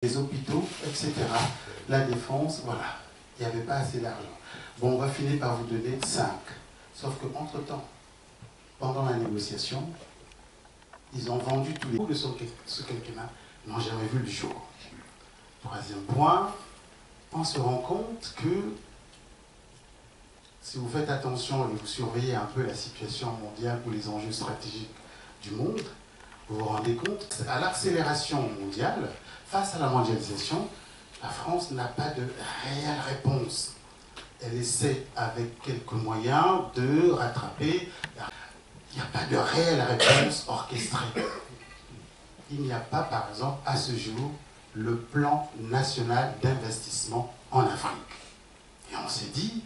les hôpitaux, etc. La défense, voilà, il n'y avait pas assez d'argent. Bon, on va finir par vous donner 5. Sauf qu'entre-temps, pendant la négociation, ils ont vendu tous les coups de ce quinquennat, n'ont jamais vu le jour. Troisième point, on se rend compte que si vous faites attention et vous surveillez un peu la situation mondiale ou les enjeux stratégiques du monde, vous vous rendez compte qu'à l'accélération mondiale, face à la mondialisation, la France n'a pas de réelle réponse. Elle essaie avec quelques moyens de rattraper. Il n'y a pas de réelle réponse orchestrée. Il n'y a pas, par exemple, à ce jour, le plan national d'investissement en Afrique. Et on s'est dit,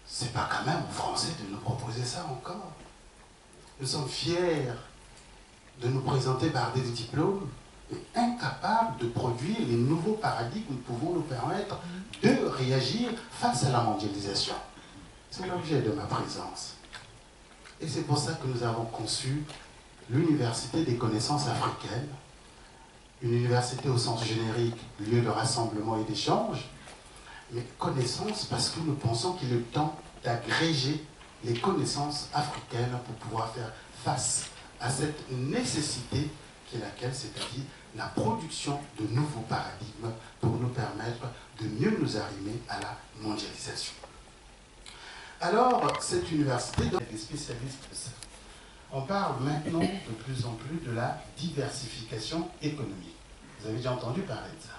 c'est pas quand même aux Français de nous proposer ça encore. Nous sommes fiers de nous présenter par des diplômes, mais incapables de produire les nouveaux paradigmes qui pouvons nous permettre de réagir face à la mondialisation. C'est l'objet de ma présence. Et c'est pour ça que nous avons conçu l'Université des connaissances africaines, une université au sens générique, lieu de rassemblement et d'échange, mais connaissances parce que nous pensons qu'il est temps d'agréger les connaissances africaines pour pouvoir faire face à cette nécessité qui est laquelle, c'est-à-dire la production de nouveaux paradigmes pour nous permettre de mieux nous arrimer à la mondialisation. Alors, cette université donne des spécialistes de ça. On parle maintenant de plus en plus de la diversification économique. Vous avez déjà entendu parler de ça.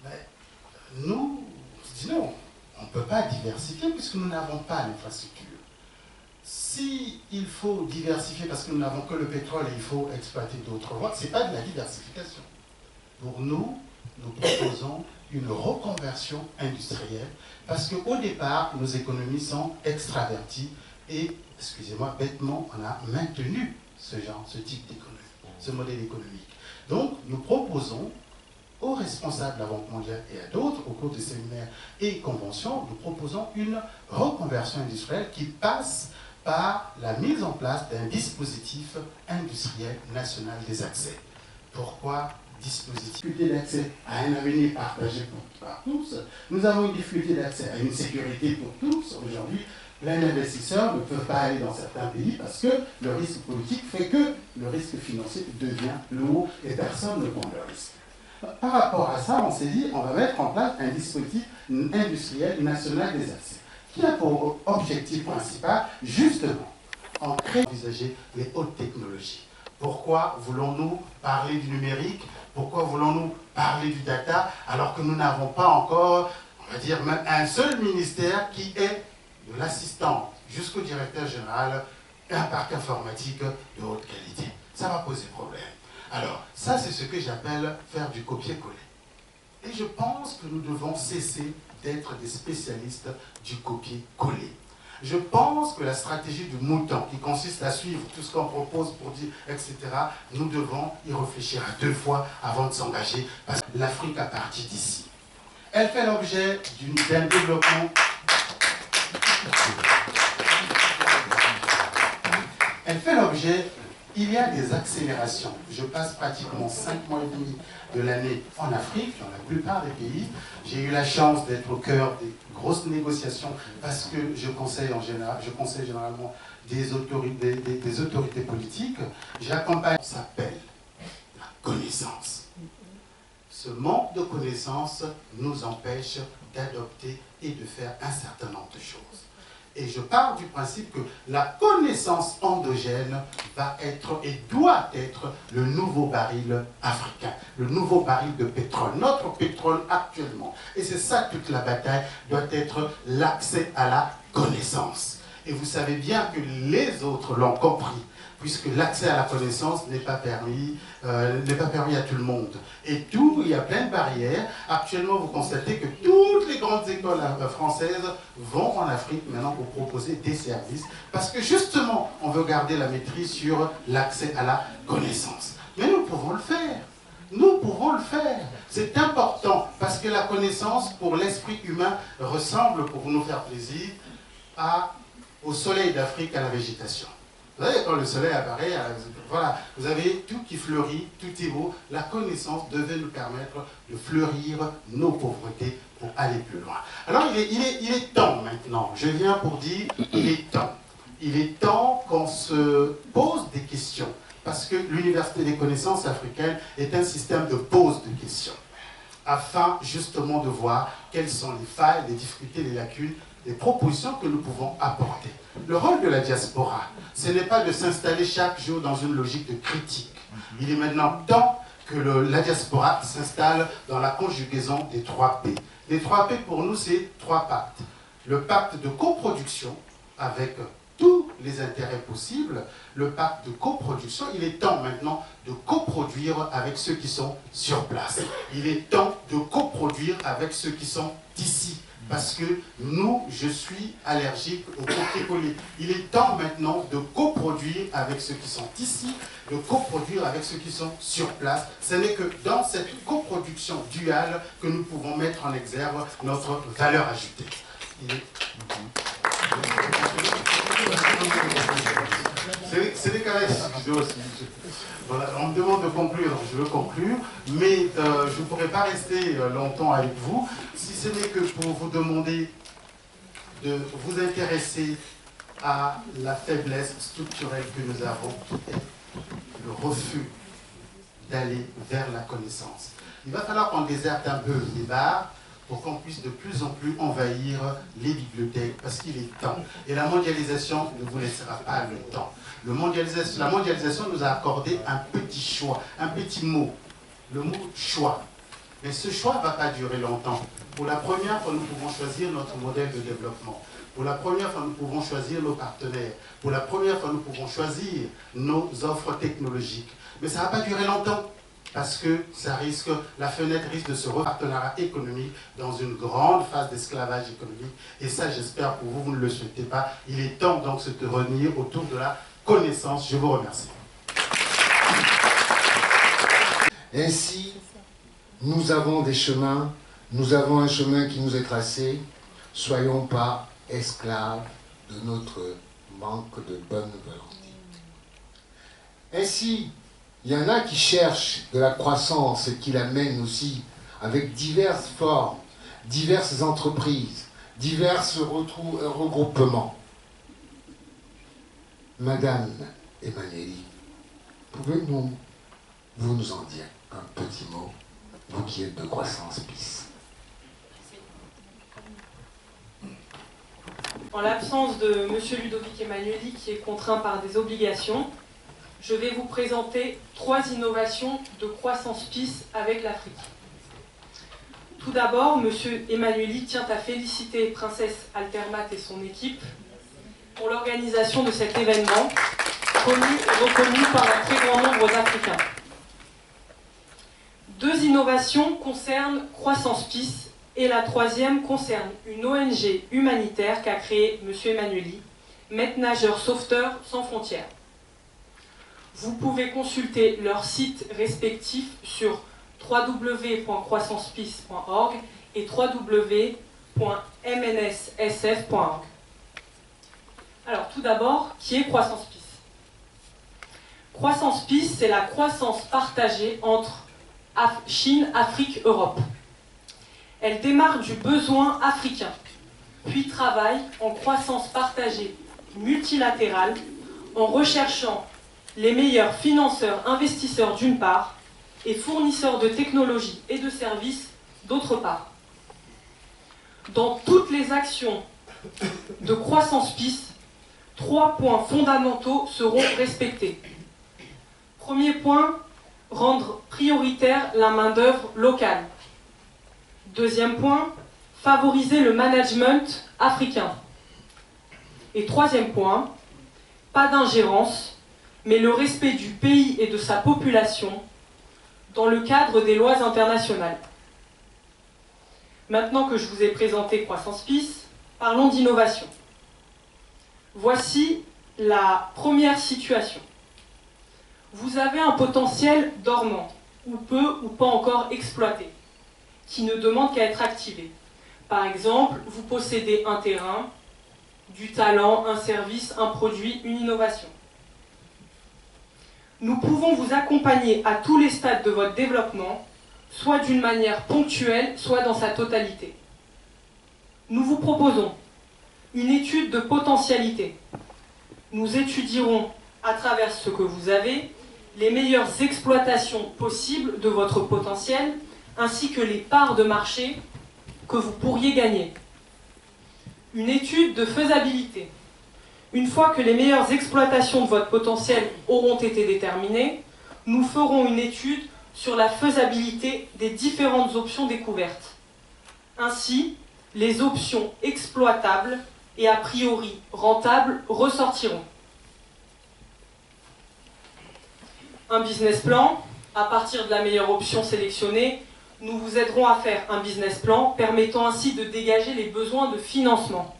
Mais nous, on se dit non, on ne peut pas diversifier puisque nous n'avons pas l'infrastructure. Si il faut diversifier parce que nous n'avons que le pétrole et il faut exploiter d'autres voies, ce n'est pas de la diversification. Pour nous, nous proposons une reconversion industrielle parce qu'au départ, nos économies sont extraverties et, excusez-moi, bêtement, on a maintenu ce type d'économie, ce modèle économique. Donc, nous proposons aux responsables de la Banque mondiale et à d'autres, au cours de séminaires et conventions, nous proposons une reconversion industrielle qui passe par la mise en place d'un dispositif industriel national des accès. Pourquoi dispositif? Difficulté d'accès à un avenir partagé par tous. Nous avons une difficulté d'accès à une sécurité pour tous. Aujourd'hui, plein d'investisseurs ne peuvent pas aller dans certains pays parce que le risque politique fait que le risque financier devient lourd et personne ne prend le risque. Par rapport à ça, on s'est dit, on va mettre en place un dispositif industriel national des accès, qui a pour objectif principal, justement, en créant, envisager les hautes technologies. Pourquoi voulons-nous parler du numérique? Pourquoi voulons-nous parler du data, alors que nous n'avons pas encore, on va dire, même un seul ministère qui est de l'assistant jusqu'au directeur général, un parc informatique de haute qualité? Ça va poser problème. Alors, ça, c'est ce que j'appelle faire du copier-coller. Et je pense que nous devons cesser d'être des spécialistes du copier-coller. Je pense que la stratégie du mouton, qui consiste à suivre tout ce qu'on propose pour dire, etc., nous devons y réfléchir à 2 fois avant de s'engager, parce que l'Afrique a parti d'ici. Elle fait l'objet d'un développement... Elle fait l'objet... Il y a des accélérations. Je passe pratiquement 5 mois et demi de l'année en Afrique, dans la plupart des pays. J'ai eu la chance d'être au cœur des grosses négociations parce que je conseille généralement des autorités politiques. J'accompagne, ça s'appelle la connaissance. Ce manque de connaissance nous empêche d'adopter et de faire un certain nombre de choses. Et je pars du principe que la connaissance endogène va être et doit être le nouveau baril africain, le nouveau baril de pétrole, notre pétrole actuellement. Et c'est ça toute la bataille, doit être l'accès à la connaissance. Et vous savez bien que les autres l'ont compris, puisque l'accès à la connaissance n'est pas permis à tout le monde. Et il y a plein de barrières. Actuellement, vous constatez que toutes les grandes écoles françaises vont en Afrique maintenant pour proposer des services, parce que justement, on veut garder la maîtrise sur l'accès à la connaissance. Mais nous pouvons le faire. Nous pouvons le faire. C'est important, parce que la connaissance, pour l'esprit humain, ressemble, pour nous faire plaisir, au soleil d'Afrique, à la végétation. Vous voyez, quand le soleil apparaît, voilà, vous avez tout qui fleurit, tout est beau. La connaissance devait nous permettre de fleurir nos pauvretés pour aller plus loin. Alors, il est temps maintenant, je viens pour dire, il est temps. Il est temps qu'on se pose des questions, parce que l'Université des connaissances africaines est un système de pose de questions, afin justement de voir quelles sont les failles, les difficultés, les lacunes, les propositions que nous pouvons apporter. Le rôle de la diaspora, ce n'est pas de s'installer chaque jour dans une logique de critique. Il est maintenant temps que la diaspora s'installe dans la conjugaison des 3 P. Les 3 P pour nous, c'est 3 pactes. Le pacte de coproduction avec tous les intérêts possibles, le pacte de coproduction, il est temps maintenant de coproduire avec ceux qui sont sur place. Il est temps de coproduire avec ceux qui sont ici. Parce que nous, je suis allergique au copier-coller. Il est temps maintenant de coproduire avec ceux qui sont ici, de coproduire avec ceux qui sont sur place. Ce n'est que dans cette coproduction duale que nous pouvons mettre en exergue notre valeur ajoutée. C'est des caresses. Voilà, on me demande de conclure, donc je veux conclure, mais je ne pourrai pas rester longtemps avec vous, si ce n'est que pour vous demander de vous intéresser à la faiblesse structurelle que nous avons, le refus d'aller vers la connaissance. Il va falloir qu'on déserte un peu les bars, pour qu'on puisse de plus en plus envahir les bibliothèques, parce qu'il est temps. Et la mondialisation ne vous laissera pas le temps. La mondialisation nous a accordé un petit choix, un petit mot, le mot choix. Mais ce choix ne va pas durer longtemps. Pour la première fois, nous pouvons choisir notre modèle de développement. Pour la première fois, nous pouvons choisir nos partenaires. Pour la première fois, nous pouvons choisir nos offres technologiques. Mais ça ne va pas durer longtemps. Parce que la fenêtre risque de se repartenariat économique dans une grande phase d'esclavage économique. Et ça, j'espère pour vous, vous ne le souhaitez pas. Il est temps donc de se réunir autour de la connaissance. Je vous remercie. Ainsi, nous avons des chemins, nous avons un chemin qui nous est tracé. Soyons pas esclaves de notre manque de bonne volonté. Ainsi, il y en a qui cherchent de la croissance et qui l'amènent aussi avec diverses formes, diverses entreprises, divers regroupements. Madame Emmanueli, pouvez-vous nous en dire un petit mot, vous qui êtes de Croissance PIS? En l'absence de M. Ludovic Emmanueli, qui est contraint par des obligations, je vais vous présenter 3 innovations de Croissance PIS avec l'Afrique. Tout d'abord, M. Emmanueli tient à féliciter Princesse Altermat et son équipe pour l'organisation de cet événement, connu et reconnu par un très grand nombre d'Africains. 2 innovations concernent Croissance PIS et la 3e concerne une ONG humanitaire qu'a créée M. Emmanueli, Maîtres Nageurs Sauveteurs Sans Frontières. Vous pouvez consulter leurs sites respectifs sur www.croissancepis.org et www.mnssf.org. Alors tout d'abord, qui est Croissance PIS? Croissance PIS, c'est la croissance partagée entre Chine, Afrique, Europe. Elle démarre du besoin africain, puis travaille en croissance partagée multilatérale en recherchant les meilleurs financeurs, investisseurs d'une part, et fournisseurs de technologies et de services d'autre part. Dans toutes les actions de Croissance PIS, 3 points fondamentaux seront respectés. Premier point, rendre prioritaire la main-d'œuvre locale. Deuxième point, favoriser le management africain. Et troisième point, pas d'ingérence, mais le respect du pays et de sa population dans le cadre des lois internationales. Maintenant que je vous ai présenté Croissance PIS, parlons d'innovation. Voici la première situation. Vous avez un potentiel dormant, ou peu ou pas encore exploité, qui ne demande qu'à être activé. Par exemple, vous possédez un terrain, du talent, un service, un produit, une innovation. Nous pouvons vous accompagner à tous les stades de votre développement, soit d'une manière ponctuelle, soit dans sa totalité. Nous vous proposons une étude de potentialité. Nous étudierons, à travers ce que vous avez, les meilleures exploitations possibles de votre potentiel, ainsi que les parts de marché que vous pourriez gagner. Une étude de faisabilité. Une fois que les meilleures exploitations de votre potentiel auront été déterminées, nous ferons une étude sur la faisabilité des différentes options découvertes. Ainsi, les options exploitables et a priori rentables ressortiront. Un business plan, à partir de la meilleure option sélectionnée, nous vous aiderons à faire un business plan permettant ainsi de dégager les besoins de financement.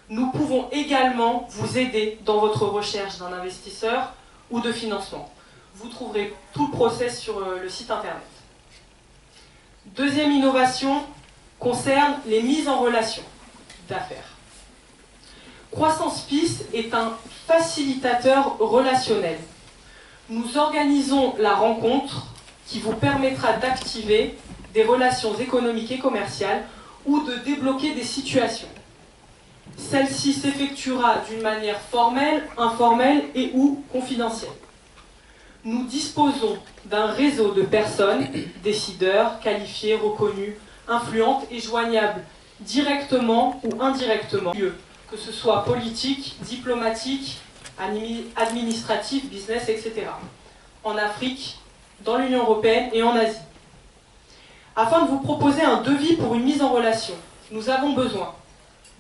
Nous pouvons également vous aider dans votre recherche d'un investisseur ou de financement. Vous trouverez tout le process sur le site internet. Deuxième innovation concerne les mises en relation d'affaires. Croissance PIS est un facilitateur relationnel. Nous organisons la rencontre qui vous permettra d'activer des relations économiques et commerciales ou de débloquer des situations. Celle-ci s'effectuera d'une manière formelle, informelle et ou confidentielle. Nous disposons d'un réseau de personnes, décideurs, qualifiées, reconnues, influentes et joignables directement ou indirectement, que ce soit politique, diplomatique, administratif, business, etc. En Afrique, dans l'Union européenne et en Asie. Afin de vous proposer un devis pour une mise en relation, nous avons besoin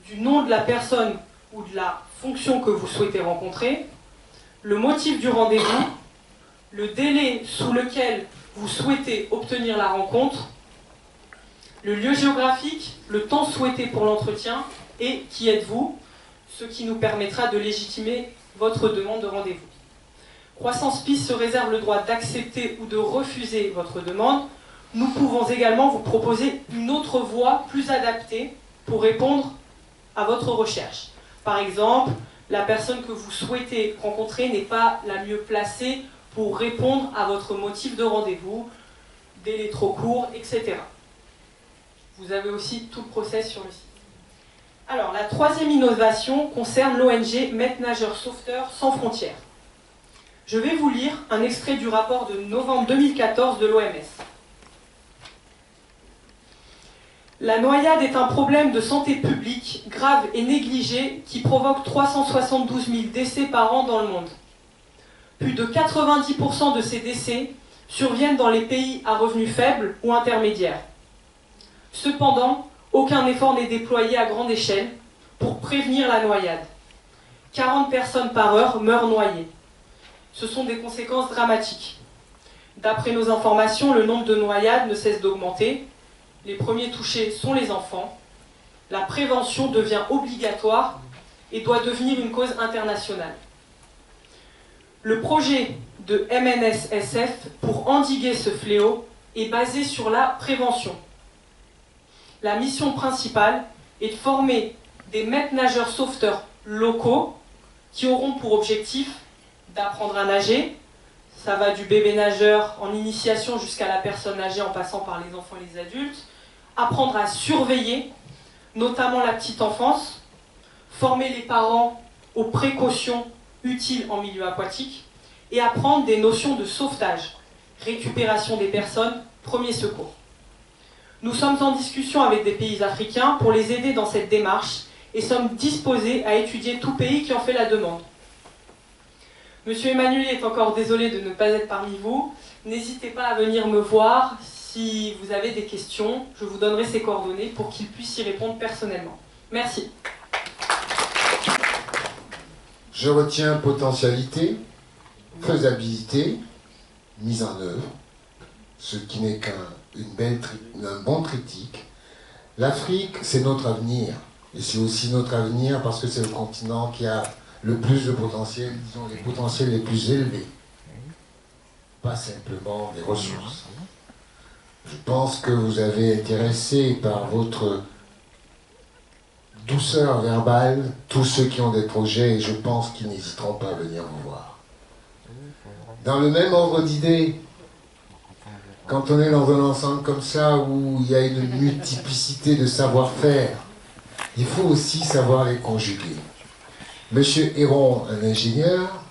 du nom de la personne ou de la fonction que vous souhaitez rencontrer, le motif du rendez-vous, le délai sous lequel vous souhaitez obtenir la rencontre, le lieu géographique, le temps souhaité pour l'entretien et qui êtes-vous, ce qui nous permettra de légitimer votre demande de rendez-vous. Croissance PIS se réserve le droit d'accepter ou de refuser votre demande. Nous pouvons également vous proposer une autre voie plus adaptée pour répondre à votre recherche. Par exemple, la personne que vous souhaitez rencontrer n'est pas la mieux placée pour répondre à votre motif de rendez-vous, délai trop court, etc. Vous avez aussi tout le process sur le site. Alors, la troisième innovation concerne l'ONG Metnageurs Sauveteurs Sans Frontières. Je vais vous lire un extrait du rapport de novembre 2014 de l'OMS. La noyade est un problème de santé publique grave et négligé qui provoque 372 000 décès par an dans le monde. Plus de 90% de ces décès surviennent dans les pays à revenus faibles ou intermédiaires. Cependant, aucun effort n'est déployé à grande échelle pour prévenir la noyade. 40 personnes par heure meurent noyées. Ce sont des conséquences dramatiques. D'après nos informations, le nombre de noyades ne cesse d'augmenter. Les premiers touchés sont les enfants. La prévention devient obligatoire et doit devenir une cause internationale. Le projet de MNSSF pour endiguer ce fléau est basé sur la prévention. La mission principale est de former des maîtres-nageurs sauveteurs locaux qui auront pour objectif d'apprendre à nager. Ça va du bébé nageur en initiation jusqu'à la personne âgée en passant par les enfants et les adultes. Apprendre à surveiller, notamment la petite enfance. Former les parents aux précautions utiles en milieu aquatique. Et apprendre des notions de sauvetage, récupération des personnes, premiers secours. Nous sommes en discussion avec des pays africains pour les aider dans cette démarche et sommes disposés à étudier tout pays qui en fait la demande. Monsieur Emmanuel est encore désolé de ne pas être parmi vous. N'hésitez pas à venir me voir si vous avez des questions. Je vous donnerai ses coordonnées pour qu'il puisse y répondre personnellement. Merci. Je retiens potentialité, faisabilité, mise en œuvre, ce qui n'est qu'un bon triptyque. L'Afrique, c'est notre avenir. Et c'est aussi notre avenir parce que c'est le continent qui a le plus de potentiel, disons les potentiels les plus élevés. Pas simplement des ressources. Je pense que vous avez intéressé par votre douceur verbale tous ceux qui ont des projets et je pense qu'ils n'hésiteront pas à venir vous voir. Dans le même ordre d'idées, quand on est dans un ensemble comme ça où il y a une multiplicité de savoir-faire, il faut aussi savoir les conjuguer. Monsieur Héron, un ingénieur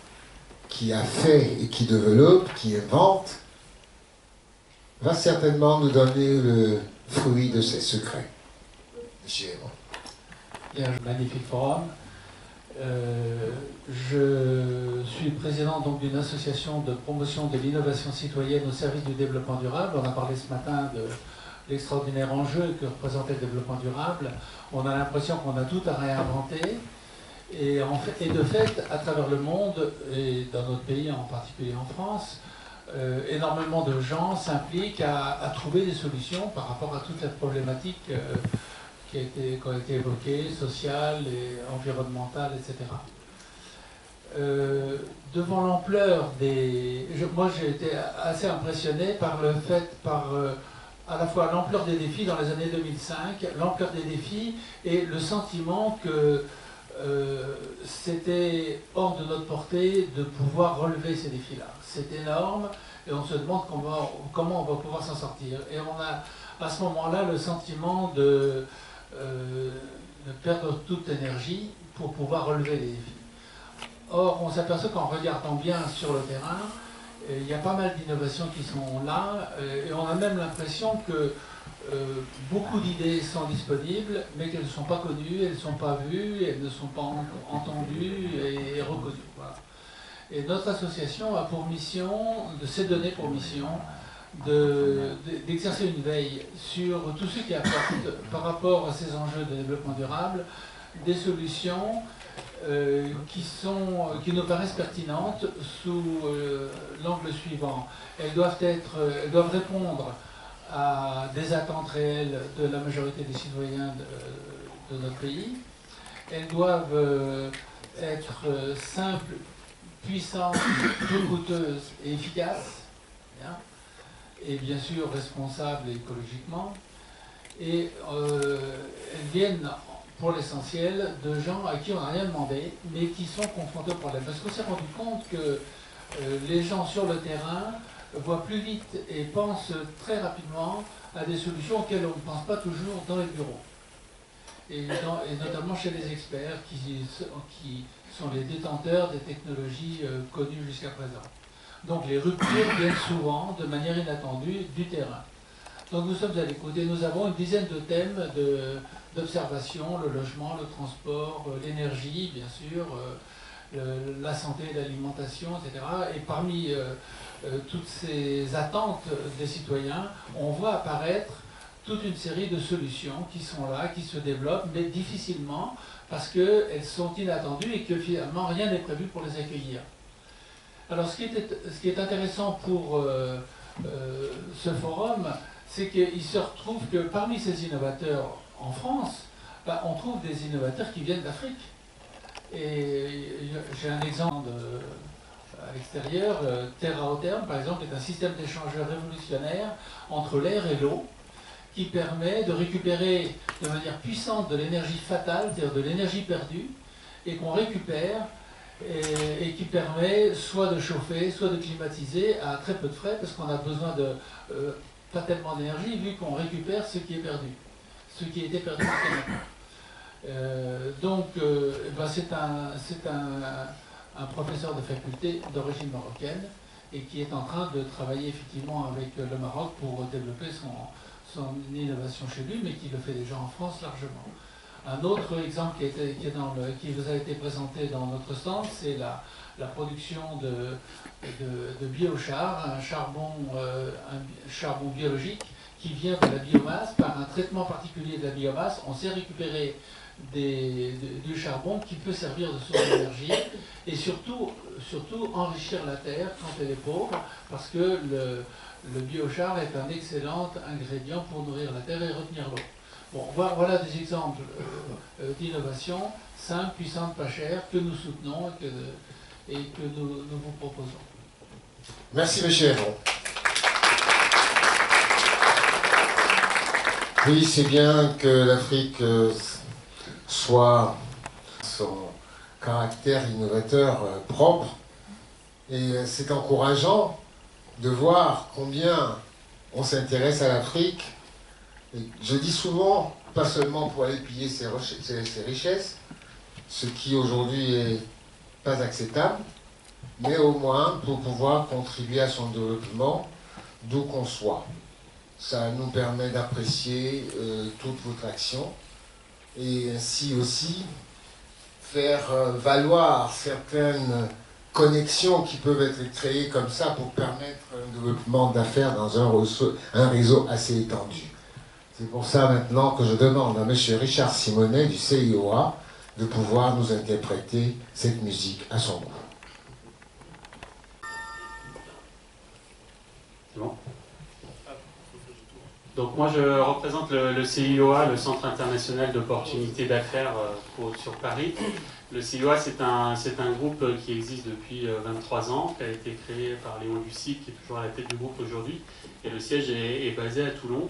qui a fait et qui développe, qui invente, va certainement nous donner le fruit de ses secrets. Monsieur Héron. Il y a un magnifique forum. Je suis président donc d'une association de promotion de l'innovation citoyenne au service du développement durable. On a parlé ce matin de l'extraordinaire enjeu que représentait le développement durable. On a l'impression qu'on a tout à réinventer. Et de fait, à travers le monde, et dans notre pays en particulier en France, énormément de gens s'impliquent à trouver des solutions par rapport à toutes les problématiques qui ont été évoquées, sociales et environnementales, etc. Devant l'ampleur des... Moi j'ai été assez impressionné par le fait, à la fois l'ampleur des défis dans les années 2005, l'ampleur des défis et le sentiment que c'était hors de notre portée de pouvoir relever ces défis-là. C'est énorme et on se demande comment on va pouvoir s'en sortir. Et on a à ce moment-là le sentiment de perdre toute énergie pour pouvoir relever les défis. Or, on s'aperçoit qu'en regardant bien sur le terrain, il y a pas mal d'innovations qui sont là et on a même l'impression que beaucoup d'idées sont disponibles, mais qu'elles ne sont pas connues, elles ne sont pas vues, elles ne sont pas entendues et reconnues. Voilà. Et notre association a pour mission, s'est donné pour mission, d'exercer une veille sur tout ce qui apporte, par rapport à ces enjeux de développement durable, des solutions qui nous paraissent pertinentes sous l'angle suivant. Elles doivent répondre à des attentes réelles de la majorité des citoyens de notre pays. Elles doivent être simples, puissantes, peu coûteuses et efficaces, bien, et bien sûr responsables écologiquement. Et elles viennent pour l'essentiel de gens à qui on n'a rien demandé, mais qui sont confrontés au problème. Parce qu'on s'est rendu compte que les gens sur le terrain voient plus vite et pensent très rapidement à des solutions auxquelles on ne pense pas toujours dans les bureaux. Et notamment chez les experts qui sont les détenteurs des technologies connues jusqu'à présent. Donc les ruptures viennent souvent, de manière inattendue, du terrain. Donc nous sommes à l'écoute et nous avons une dizaine de thèmes d'observation, le logement, le transport, l'énergie, bien sûr, la santé, l'alimentation, etc. Et parmi toutes ces attentes des citoyens, on voit apparaître toute une série de solutions qui sont là, qui se développent, mais difficilement, parce qu'elles sont inattendues et que finalement rien n'est prévu pour les accueillir. Alors ce qui est intéressant pour ce forum, c'est qu'il se retrouve que parmi ces innovateurs en France, on trouve des innovateurs qui viennent d'Afrique. Et j'ai un exemple à l'extérieur, TerraOtherm, par exemple, est un système d'échangeur révolutionnaire entre l'air et l'eau, qui permet de récupérer de manière puissante de l'énergie fatale, c'est-à-dire de l'énergie perdue, et qu'on récupère, et qui permet soit de chauffer, soit de climatiser à très peu de frais, parce qu'on a besoin de pas tellement d'énergie, vu qu'on récupère ce qui est perdu, ce qui était perdu mécaniquement. C'est un professeur de faculté d'origine marocaine et qui est en train de travailler effectivement avec le Maroc pour développer son innovation chez lui, mais qui le fait déjà en France largement. Un autre exemple qui vous a été présenté dans notre stand, c'est la production de biochar, un charbon biologique qui vient de la biomasse. Par un traitement particulier de la biomasse, on sait récupérer du charbon qui peut servir de source d'énergie et surtout enrichir la terre quand elle est pauvre, parce que le biochar est un excellent ingrédient pour nourrir la terre et retenir l'eau. Bon, voilà des exemples d'innovation simples, puissantes, pas chères, que nous soutenons et que nous vous proposons. Merci, monsieur Héron. Oui, c'est bien que l'Afrique soit son caractère innovateur propre, Et c'est encourageant de voir combien on s'intéresse à l'Afrique. Et je dis souvent, pas seulement pour aller piller ses richesses, ce qui aujourd'hui est pas acceptable, mais au moins pour pouvoir contribuer à son développement d'où qu'on soit. Ça nous permet d'apprécier toute votre action et ainsi aussi faire valoir certaines connexions qui peuvent être créées comme ça pour permettre un développement d'affaires dans un réseau assez étendu. C'est pour ça maintenant que je demande à M. Richard Simonet du CIOA de pouvoir nous interpréter cette musique à son goût. C'est bon. Donc moi je représente le CIOA, le Centre international d'opportunités d'affaires sur Paris. Le CIOA c'est un groupe qui existe depuis 23 ans, qui a été créé par Léon Lucie, qui est toujours à la tête du groupe aujourd'hui, et le siège est basé à Toulon.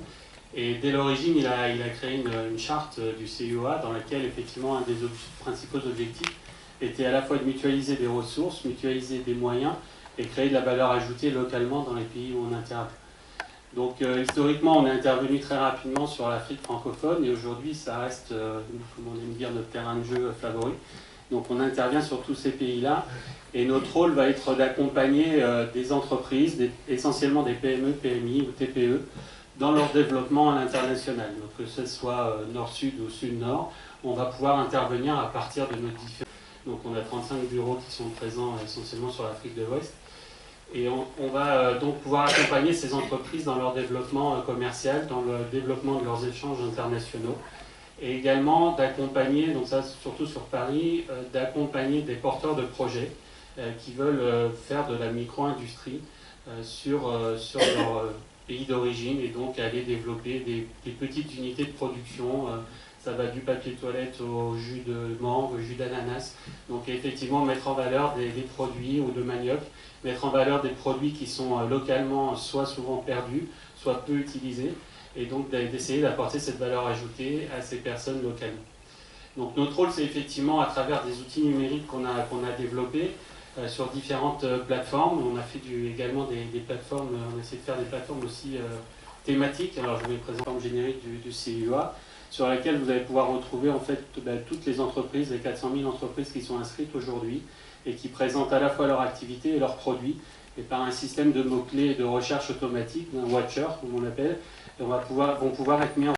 Et dès l'origine, il a créé une charte du CIOA dans laquelle effectivement un des principaux objectifs était à la fois de mutualiser des ressources, mutualiser des moyens et créer de la valeur ajoutée localement dans les pays où on intervient. Donc historiquement, on est intervenu très rapidement sur l'Afrique francophone et aujourd'hui, ça reste, comme on aime dire, notre terrain de jeu favori. Donc on intervient sur tous ces pays-là et notre rôle va être d'accompagner des entreprises, essentiellement des PME, PMI ou TPE, dans leur développement à l'international. Donc que ce soit nord-sud ou sud-nord, on va pouvoir intervenir à partir de nos différents... Donc on a 35 bureaux qui sont présents essentiellement sur l'Afrique de l'Ouest. Et on va donc pouvoir accompagner ces entreprises dans leur développement commercial, dans le développement de leurs échanges internationaux. Et également d'accompagner, donc ça surtout sur Paris, d'accompagner des porteurs de projets qui veulent faire de la micro-industrie sur leur pays d'origine et donc aller développer des petites unités de production. Ça va du papier toilette au jus de mangue, au jus d'ananas. Donc effectivement mettre en valeur des produits ou de manioc, mettre en valeur des produits qui sont localement soit souvent perdus, soit peu utilisés, et donc d'essayer d'apporter cette valeur ajoutée à ces personnes localement. Donc notre rôle c'est effectivement à travers des outils numériques qu'on a développés sur différentes plateformes. On a fait également des plateformes, on a essayé de faire des plateformes aussi thématiques. Alors je vais présenter une générique du CIOA, sur laquelle vous allez pouvoir retrouver en fait toutes les entreprises, les 400 000 entreprises qui sont inscrites aujourd'hui et qui présentent à la fois leur activité et leurs produits, et par un système de mots-clés et de recherche automatique, d'un watcher comme on l'appelle, vont pouvoir être mis en